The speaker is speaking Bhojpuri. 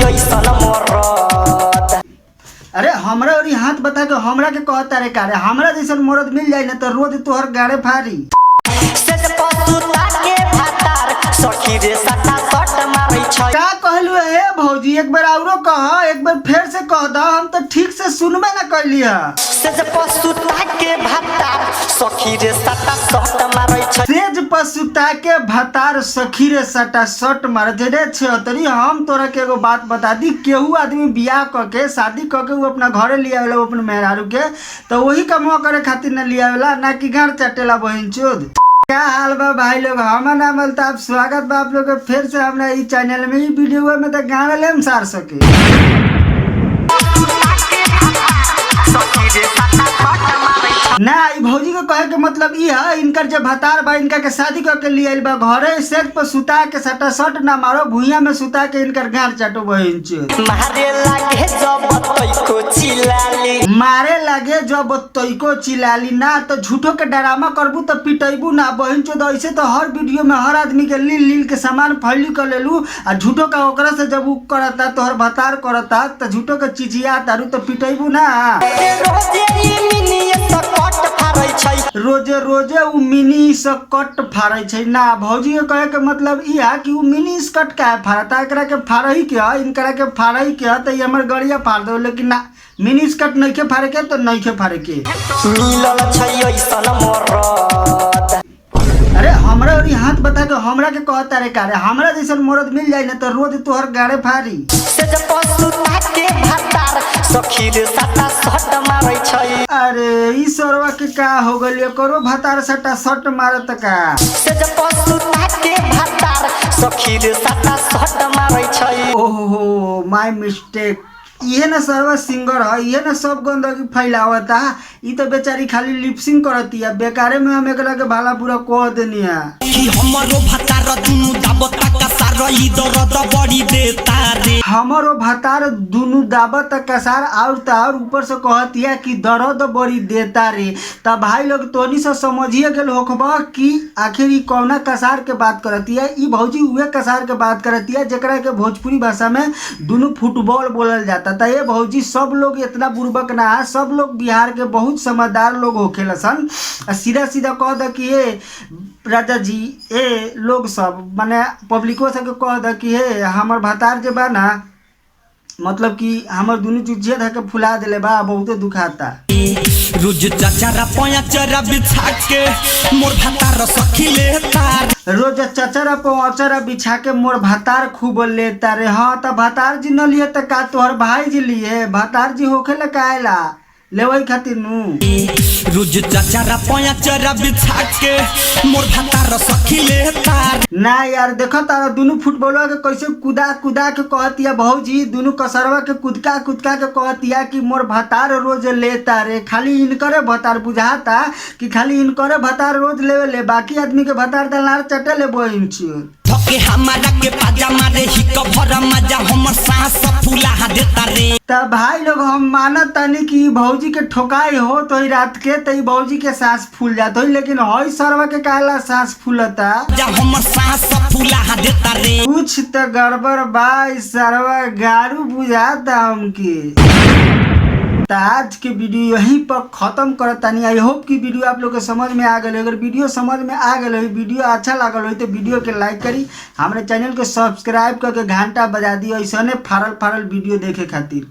ऐसन मरद। अरे हमरा और हाथ बता के हमरा के कहता रे कारे हमरा जैसन मरद मिल जाए ना तो रोज तोहर गाड़े फाड़ी से पसुता के भातार सखी रे सटा सट मारै छै। का कहलू हे भौजी एक बार औरो कह एक बार फिर से कह द हम तो ठीक से सुनबे ना कैलिया। से पसुता के भातार सखी रे सटा सट मारै छै। सेज पसुता के भातार सखी रे सटा सट मारे रे छतरी हम तोरा के एगो बात बता दी केहू आदमी बियाह क के शादी क के वो अपना घरे ले आवेला अपने मेहरारू के तो वही कमवा करे खातिर न ले आवेला ना कि घर चटेला बहन चोद। क्या हाल बा भाई लोग हमारा नाम अल्ताफ स्वागत बा आप लोग के फिर से हमरा इस चैनल में ही वीडियो में तो गाना लेम सार सके ना ई भौजी के कहे के मतलब ई है इनकर जब भतार बा इनका के शादी करके लिए आइल बा घरे सेज पर सुता के सटा सट ना मारो भुइया में सुता के इनकर गार चाटो बहिन मारे लागे जब तैको चिल्लाली मारे लागे जब तैको चिल्लाली ना तो झूठो के डरामा करबू तो पिटेबू ना बहिन चोद ऐसे तो हर वीडियो में हर आदमी के लील के सामान फैली कर लेलू आ झूठो का ओकरा से जब उ करता तो हर भतार करता तो झूठो के चिचिया तारू तो पिटेबू ना। रोजे रोजे उ मिनी स्कर्ट फाड़े छै ना भौजी के कहे के मतलब ई है कि उ मिनी स्कर्ट का फाड़ता एकरा के फाड़ही के इनकरा के फाड़ही के त हमर गड़िया फाड़ दो लेकिन ना मिनी स्कर्ट नहीं के फाड़े के तो नहीं के फाड़े के मिलल छै ऐसन मरद। अरे हमरा और हाथ बता के हमरा के कहता रे कारे हमरा जैसन मरद मिल जाए ना तो रोज तोहर गाड़े फाड़ी से पसुता के भातार सखी रे सटा सट मारै छै। अरे ई सरवा के का हो गइल करो भतार सटा सट मारत का से पसुता के भातार सखी रे सटा सट मारै छै। ओहो माय मिस्टेक ये ना सर्व सिंगर है ये ना सब गंदगी फैलावता ई तो बेचारी खाली लिपसिंग करती है बेकारे में हम एकरा के भाला पूरा कह देनी है कि हमरो भतार दुनु दाबत कसार ई दर्द बड़ी देता रे हमरो भतार दुनु दाबत कसार और ऊपर से कहती है कि दर्द बड़ी देता रे तब भाई लोग तोनी से समझिए गेल होखबा कि आखिर ई कौना कसार के बात करती है ई भौजी उहे कसार के बात करती है जेकरा के भोजपुरी भाषा में दुनु फुटबॉल बोलल जाता था। ये भौजी सब लोग इतना बुर्बक ना है सब लोग बिहार के बहुत समझदार लोग होखेला सन सीधा सीधा कह द कि ये राजा जी ए लोग सब माने पब्लिको सब के कह द कि हे हमर भतार जे बा ना मतलब कि हमर दुनु चुचिया धके फुला देले बा बहुते दुखाता रोज चचरा पयचरा बिछा के मोर भतार सखी लेता रोज चचरा पचरा बिछा के मोर भतार खूब लेता रे हाँ तो भतार जी न लिए तो का तोहर भाई जी लिए भतार जी होखे कायला लेवई खातिर नु रोज चचरा पयचरा बिछा के मोर भतार सखी लेता ना यार देखो तारा दोनों फुटबॉलर के कैसे कुदा कुदा के कहतिया भौजी दोनों कसरवा के कुदका कुदका के कहतिया कि मोर भतार रोज लेता रे खाली इनकरे भतार बुझाता कि खाली इनकरे भतार रोज लेवे ले बाकी आदमी के भतार दलार चटे ले बोइन छियो धके हमारा के पाजामा रे ही कभर मजा हमर सांस फूला देता रे तब भाई लोग हम मानत तनी कि भौजी के ठोकाई हो तो ही रात के तो भौजी के सांस फूल जात हो लेकिन हई सरवा के काला सांस फूलता जा हमर सांस फूला देता रे कुछ तो गड़बड़ बा सरवा गारू बुझाता हमके। तो आज के वीडियो यहीं पर खत्म करतानी आई होप कि वीडियो आप लोग के समझ में आ गए अगर वीडियो समझ में आ गए वीडियो अच्छा लागल हो तो वीडियो के लाइक करी हमारे चैनल के सब्सक्राइब करके घंटा बजा दी ऐसा फाड़ल वीडियो देखे खातिर।